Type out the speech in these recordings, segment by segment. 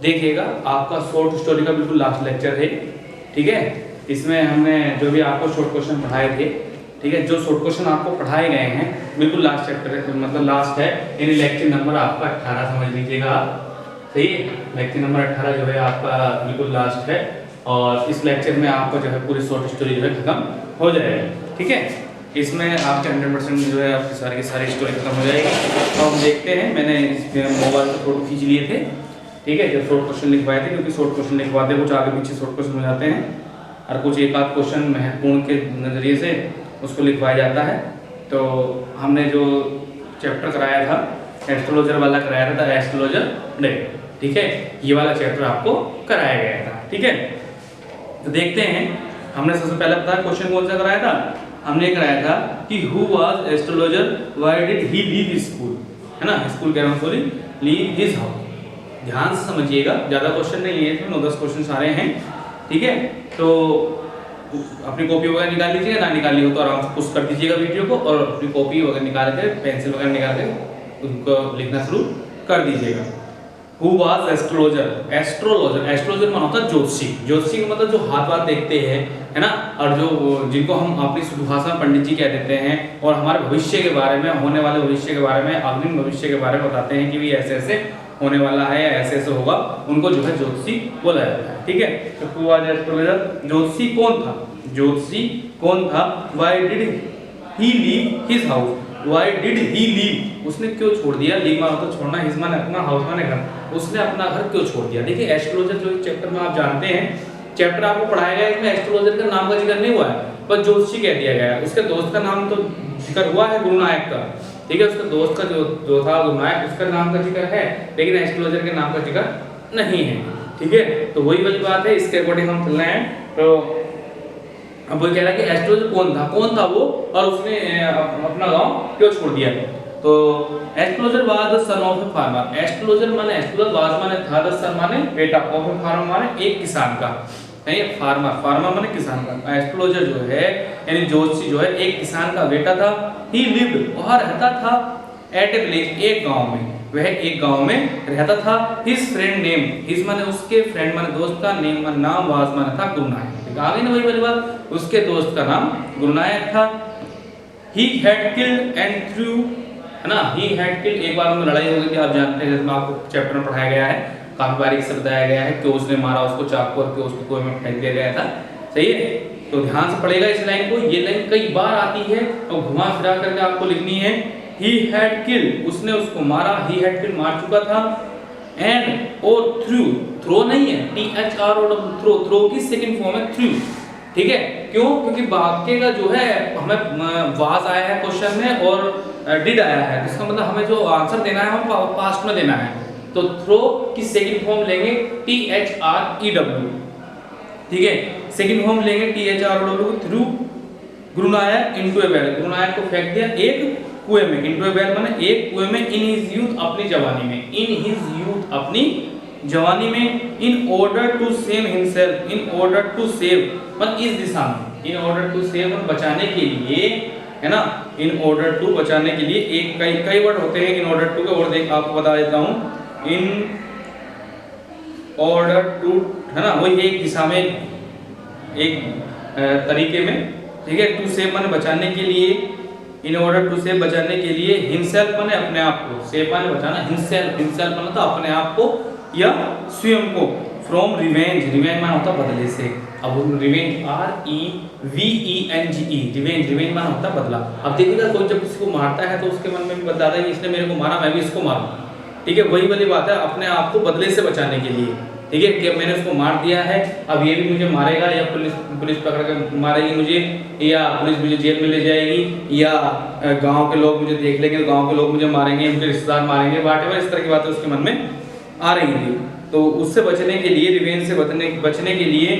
देखिएगा, आपका short story का बिल्कुल लास्ट लेक्चर है, ठीक है। इसमें हमने जो भी आपको शॉर्ट क्वेश्चन पढ़ाए थे, ठीक है, जो शॉर्ट क्वेश्चन आपको पढ़ाए गए हैं बिल्कुल लास्ट चैप्टर मतलब लास्ट है, यानी लेक्चर नंबर आपका 18 समझ लीजिएगा आप, सही है। लेक्चर नंबर 18 जो है आपका बिल्कुल लास्ट है, और इस लेक्चर में आपका जो है पूरी शॉर्ट स्टोरी जो है खत्म हो जाएगी, ठीक है। इसमें आपके 100% जो है आपकी सारी की सारी स्टोरी खत्म हो जाएगी। तो हम देखते हैं, मैंने मोबाइल से फोटो खींच लिए थे, ठीक है, जो शॉर्ट क्वेश्चन लिखवाए थे, क्योंकि शॉर्ट क्वेश्चन लिखवाते कुछ आगे पीछे शॉर्ट क्वेश्चन हो जाते हैं, और कुछ एक आध क्वेश्चन महत्वपूर्ण के नज़रिए से उसको लिखवाया जाता है। तो हमने जो चैप्टर कराया था एस्ट्रोलॉजर वाला कराया था, एस्ट्रोलॉजर डे, ठीक है, ये वाला चैप्टर आपको कराया गया था, ठीक है। तो देखते हैं, हमने सबसे पहले बताया क्वेश्चन कौन सा कराया था, हमने कराया था कि who was astrologer, why did he leave school, है ना, स्कूल कह रहा हूँ सॉरी, लीव हिज हाउस। ध्यान से समझिएगा, ज़्यादा क्वेश्चन नहीं है, इसमें 9-10 क्वेश्चन सारे हैं, ठीक है। तो अपनी कॉपी वगैरह निकाल लीजिएगा, ना निकाली हो तो आराम से पुश कर दीजिएगा वीडियो को, और अपनी कॉपी वगैरह निकाल के पेंसिल वगैरह निकाल के उनको लिखना शुरू कर दीजिएगा। Who was astrologer, astrologer, astrologer माना होता है ज्योतिषी, ज्योतिषी का मतलब जो हाथ वाथ देखते हैं, है ना, और जो जिनको हम अपनी शुद्ध भाषा में पंडित जी कह देते हैं, और हमारे भविष्य के बारे में, होने वाले भविष्य के बारे में, अग्निम भविष्य के बारे में बताते हैं कि भी ऐसे ऐसे होने वाला है या ऐसे ऐसे होगा, उनको जो है ज्योतिषी बोला जाता है, ठीक है। तो हु वाज एस्ट्रोलॉजर, ज्योतिषी कौन था, ज्योतिषी कौन था, why did he leave his house, why did he leave, उसने क्यों छोड़ दिया, लीव माना तो छोड़ना, हिज माने अपना, हाउस माने घर, उसने अपना घर क्यों छोड़ दिया। देखिए एस्ट्रोलॉजर जो चैप्टर में आप जानते हैं, चैप्टर आपको पढ़ाया गया है, इसमें एस्ट्रोलॉजर का नाम का जिक्र नहीं हुआ है, पर ज्योतिषी कह दिया गया है। उसके दोस्त का नाम तो जिक्र हुआ है, गुरुनायक का, ठीक है, उसके दोस्त का जो था गुरुनायक, उसका नाम का जिक्र है, लेकिन एस्ट्रोलॉजर के नाम का जिक्र नहीं है, ठीक है। तो वही वाली बात है, इसके अकॉर्डिंग हम चल रहे हैं। तो अब वो कह रहा है कि एस्ट्रोलॉजर कौन था वो, और उसने अपना गांव क्यों छोड़ दिया। तो astrologer was the son of a farmer, astrologer माने, एस्ट्रोलॉजर वाज माने था, द सन माने बेटा, ऑफ ए फार्मर माने एक किसान का, नहीं, फार्मर माने किसान का। एस्ट्रोलॉजर जो है यानी ज्योतिषी जो है एक किसान का बेटा था। ही लिव्ड, वह रहता था, एट ए विलेज, एक गांव में, वह एक गांव में रहता था। हिज फ्रेंड नेम, हिज माने उसके, फ्रेंड माने दोस्त का, नेम माने नाम, वाज माने था गुरुनायक, आगे ना वही वाली बात, उसके दोस्त का नाम गुरुनायक था। He had killed and through, है ना, ही हैड किल्ड, एक बार उनमें लड़ाई हो गई थी, आप जानते हैं, जिसमें आपको चैप्टर में पढ़ाया गया है, काफी बारीक से बताया गया है कि उसने मारा उसको चाकू और उसको कुएं में फेंक दिया गया था, सही है। तो ध्यान से पढ़ेगा इस लाइन को, ये लाइन कई बार आती है और घुमा फिरा करके आपको लिखनी है। ही हैड किल्ड, उसने उसको मारा, ही हैड किल्ड मार चुका था, एंड और थ्रू, थ्रो नहीं है, THR और थ्रो, थ्रो की सेकंड फॉर्म है थ्रू, ठीक है। क्यों, क्योंकि वाक्य का जो है हमें वाज आया है क्वेश्चन में और डिड आया है, इसका मतलब हमें जो आंसर देना है वो पास्ट में देना है। तो थ्रो की सेकंड फॉर्म लेंगे THREW, ठीक है, सेकंड फॉर्म लेंगे THREW, थ्रू गुरुनायक इनटू ए वेल, गुरुनायक को फेंक दिया एक कुएं में, इनटू ए वेल माने एक कुएं में, इन हिज यूथ अपनी जवानी में, इन हिज यूथ अपनी जवानी में, in order to save himself, in order to save मतलब इस दिशा में, इन ऑर्डर टू सेव बचाने के लिए, है ना, इन ऑर्डर टू बचाने के लिए, एक कई वर्ड होते हैं इन ऑर्डर टू के, और देख आपको बता देता हूं, इन ऑर्डर टू, है ना, वही एक दिशा में, एक तरीके में, ठीक है। टू सेव माने बचाने के लिए, इन ऑर्डर टू सेव बचाने के लिए, हिमसेल्फ माने अपने आप को, सेव माने बचाना, हिमसेल्फ, हिमसेल्फ माने तो अपने आप को या स्वयं को, फ्रॉम रिवेंज, रिवेंज माना होता बदले से, अब रिवेंज REVENGE, रिवेंज, रिवेंज माना होता बदला। अब देखिएगा कोई जब किसी को मारता है तो उसके मन में भी बदला है कि इसने मेरे को मारा, मैं भी इसको मारूं, ठीक है, वही वाली बात है, अपने आप को बदले से बचाने के लिए, ठीक है, कि मैंने उसको मार दिया है, अब ये भी मुझे मारेगा, या पुलिस पकड़ के मारेगी मुझे, या पुलिस मुझे जेल में ले जाएगी, या गांव के लोग मुझे देख लेंगे, गांव के लोग मुझे मारेंगे, मुझे रिश्तेदार मारेंगे, व्हाटएवर, इस तरह की बातें उसके मन में आ रही थी। तो उससे बचने के लिए, रिवेंज से बचने के लिए,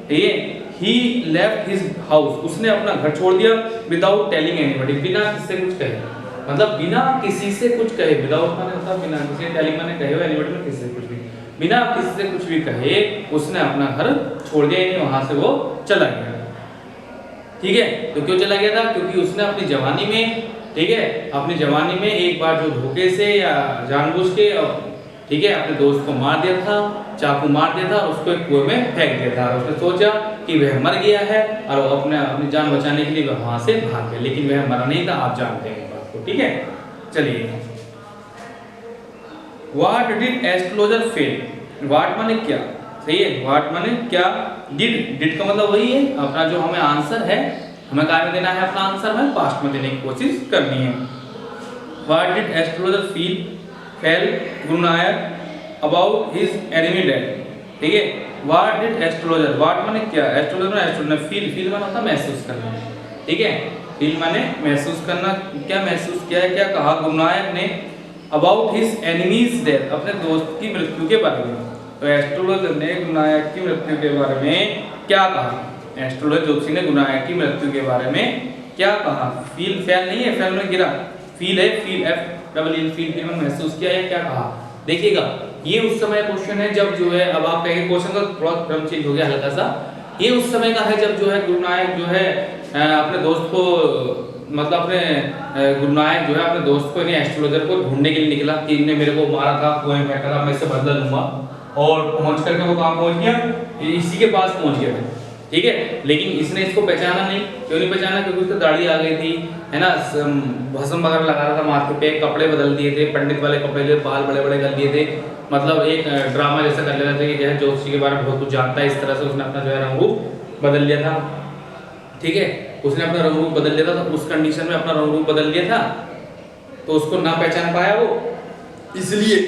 ठीक है, ही लेफ्ट हिज हाउस, उसने अपना घर छोड़ दिया, विदाउट टेलिंग एनीबॉडी, बिना किसी से कुछ कहे, मतलब बिना किसी से कुछ कहे, विदाउट माने होता बिना किसी, टेलिंग माने कहे हो, एनीबॉडी में किसी से कुछ भी, बिना किसी से कुछ भी कहे उसने अपना घर छोड़ दिया, यानी वहां से वो चला गया, ठीक है। तो क्यों चला गया था, क्योंकि उसने अपनी जवानी में, ठीक है, अपनी जवानी में एक बार जो धोखे से या जानबूझ के, ठीक है, अपने दोस्त को मार दिया था, चाकू मार दिया था और उसको एक कुएं में फेंक दिया था। और उसने सोचा कि वह मर गया है और वो अपनी जान बचाने के लिए वह वहां से भाग गया, लेकिन वह मरा नहीं था। आप जानते हैं इस बात को, ठीक है। चलिए, what did astrologer fail? What माने क्या, सही है, व्हाट माने क्या, डिड का मतलब वही है अपना जो हमें आंसर है, हमें काय में देना है अपना आंसर, हमें पास्ट में देने की कोशिश करनी है। What did astrologer fail Guru Nanak about his enemy dead, ठीक है। व्हाट डिड एस्ट्रोलॉजर, व्हाट माने क्या, एस्ट्रोलॉजर फील माने होता महसूस करना, ठीक है। फील माने महसूस करना, क्या महसूस किया है, क्या कहा गुरु नानक ने अबाउट हिज एनिमीज डेथ, अपने दोस्त की मृत्यु के बारे में। तो एस्ट्रोलॉजर ने गुरु नानक की मृत्यु के बारे में क्या कहा, एस्ट्रोलॉजर ज्योतिषी ने गुरु नानक की मृत्यु के बारे में क्या कहा। फील फेल नहीं है, फेल में गिरा, फील है, फील फील में महसूस किया है, क्या कहा। देखिएगा, ये उस समय क्वेश्चन है जब जो है, अब आप कहेंगे क्वेश्चन का थोड़ा क्रम चेंज हो गया हल्का सा, ये उस समय का है जब जो है गुरु नानक जो है अपने दोस्त को, मतलब अपने गुरु नानक जो है अपने दोस्त को, एस्ट्रोलॉजर को ढूंढने के लिए निकला कि इन्हें मेरे को मारा था, कुएं में फेंका था, मैं इससे बदला लूंगा। और पहुंच करके वो कहाँ पहुंच गया, इसी के पास पहुंच गया था, ठीक है। लेकिन इसने इसको पहचाना नहीं, क्यों नहीं पहचाना, क्योंकि उसकी दाढ़ी आ गई थी, है ना, भस्म वगैरह लगा रहा था माथे पे, कपड़े बदल दिए थे, पंडित वाले कपड़े लिए, बाल बड़े बड़े कर दिए थे, मतलब एक ड्रामा जैसा कर लेता था कि जो है ज्योतिषी के बारे में बहुत कुछ जानता है, इस तरह से उसने अपना जो है रंग रूप बदल लिया था, ठीक है। उसने अपना रंग रूप बदल लिया था, तो उस कंडीशन में अपना रंग रूप बदल लिया था, तो उसको ना पहचान पाया वो, इसलिए,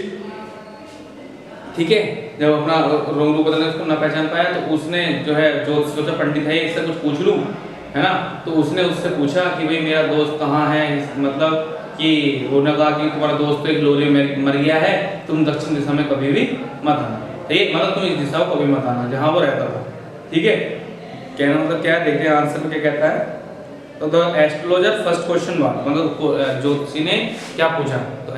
ठीक है। जब अपना रंग रूप बदलने उसको ना पहचान पाया, तो उसने जो है जो सोचा पंडित है इससे कुछ पूछ लूं, है ना, तो उसने उससे पूछा कि भाई मेरा दोस्त कहाँ है, मतलब कि उन्होंने कहा कि तुम्हारा दोस्त तो एक लोरी में मर गया है, तुम दक्षिण दिशा में कभी भी मत आना, ठीक, मतलब तुम इस दिशा को कभी मत आना जहाँ वो रहता था, ठीक है। कहना मतलब क्या है, देखते हैं आंसर में क्या कहता है। तो द एस्ट्रोलॉजर फर्स्ट क्वेश्चन वाला, मतलब ज्योतिषी ने क्या पूछा, तो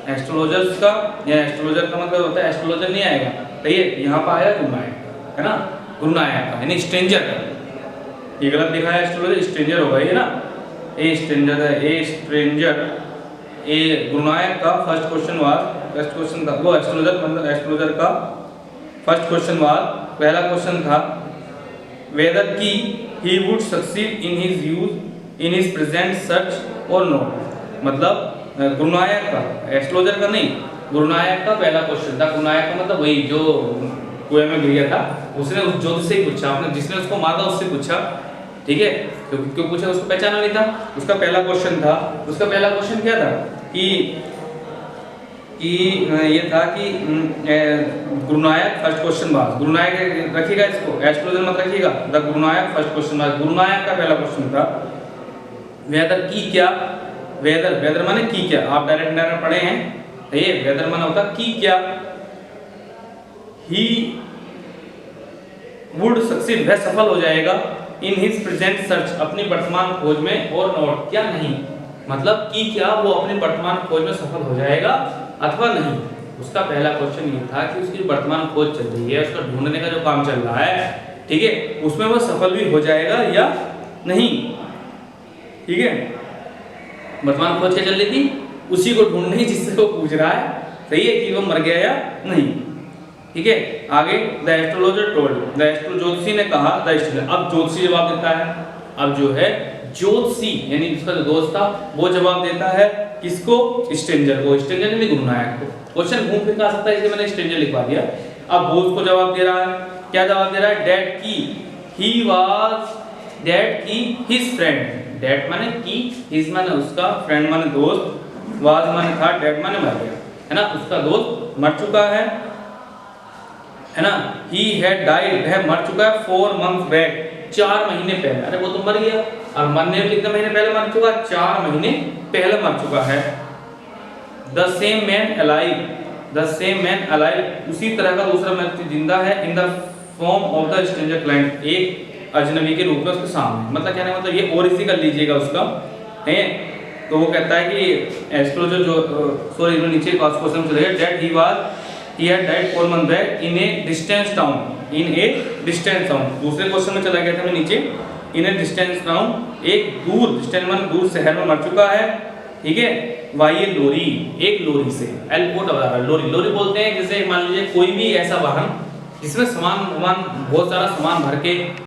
एस्ट्रोलॉजर्स का या एस्ट्रोलॉजर का मतलब होता है, एस्ट्रोलॉजर नहीं आएगा, तो ये यहाँ पर आया गुरु नानक, है ना, गुरु नानक का, यानी स्ट्रेंजर का, ये गलत लिखा है, एस्ट्रोलॉजर स्ट्रेंजर होगा ये ना, ए स्ट्रेंजर है, ए स्ट्रेंजर, ए गुरु नानक का फर्स्ट क्वेश्चन था, वो एस्ट्रोलॉजर मतलब एस्ट्रोलॉजर का फर्स्ट क्वेश्चन पहला क्वेश्चन था वेदर की he would succeed in his use in his present search और नॉट, मतलब गुरु नानक का, एस्ट्रोलॉजर का नहीं, गुरु नानक का पहला क्वेश्चन था। गुरु नानक का मतलब वही जो कुएं में गिर गया था, उसने उस ज्योतिष से ही पूछा, अपने जिसने उसको मारा उससे पूछा, ठीक है, क्यों पूछा, उसको पहचाना नहीं था, उसका पहला क्वेश्चन था। उसका पहला क्वेश्चन क्या था कि ये था कि गुरु नानक फर्स्ट क्वेश्चन बात, गुरु नानक रखिएगा इसको, एस्ट्रोलॉजर मत रखिएगा, the Guru Nanak first question बात, गुरु नानक का पहला क्वेश्चन था वेदर की क्या, वेदर माने की क्या, आप डायरेक्ट पढ़े हैं, ये वेदर माने होता की क्या, ही वुड सक्सीड, वह सफल हो जाएगा, इन हिज प्रेजेंट सर्च, अपनी वर्तमान खोज में, और नॉट क्या नहीं, मतलब कि क्या वो अपनी वर्तमान खोज में सफल हो जाएगा अथवा नहीं। उसका पहला क्वेश्चन ये था कि उसकी वर्तमान खोज चल रही है, उसका ढूंढने का जो काम चल रहा है, ठीक है, उसमें वो सफल भी हो जाएगा या नहीं, ठीक है। वर्तमान खोज क्या चल रही थी, उसी को ढूंढने ही जिससे वो पूछ रहा है, सही है, कि वो मर गया या नहीं, ठीक है। आगे द एस्ट्रोलॉजर टोल्ड, द ज्योतिषी ने कहा, द एस्ट्रोलॉजर, अब ज्योतिषी जवाब देता है, अब जो है ज्योतिषी यानी जिसका जो दोस्त था वो जवाब देता है किसको, स्ट्रेंजर को, स्ट्रेंजर यानी गुरु नानक को। क्वेश्चन घूम फिर आ सकता है, इसलिए मैंने स्ट्रेंजर लिखवा दिया। अब वो उसको जवाब दे रहा है, क्या जवाब दे रहा है, डेट की ही वाज, डेट की हिज फ्रेंड, डेट माने की, हिज माने उसका, फ्रेंड माने दोस्त, वाज माने था, डेट माने मर गया, है ना, उसका दोस्त मर चुका है ना, ही हैड डाइड, वह मर चुका है 4 months बैक, 4 महीने पहले, अरे वो तो मर गया, और मरने में कितने महीने पहले मर चुका, 4 महीने पहले मर चुका है। The same man alive, the same man alive, उसी तरह का दूसरा व्यक्ति जिंदा है, in the form of the stranger client, एक अजनबी के रूप में उसके सामने, मतलब क्या है, मतलब ये और इसी कर लीजिएगा उसका, है। तो वो कहता है कि एस्ट्रोलॉजर जो, सॉरी नीचे क्वेश्चन चलेगा, that he was, he had died 4 months back in a distant town, in a distant town, दूसरे क्वेश्चन में चला गया था मैं नीचे, in a distant town, एक दूर, distant माने दूर शहर में मर चुका है, ठीक है। वाई लोरी, एक लोरी से, LORR लोरी। लोरी बोलते हैं जैसे मान लीजिए कोई भी ऐसा वाहन जिसमें बहुत सारा सामान भर के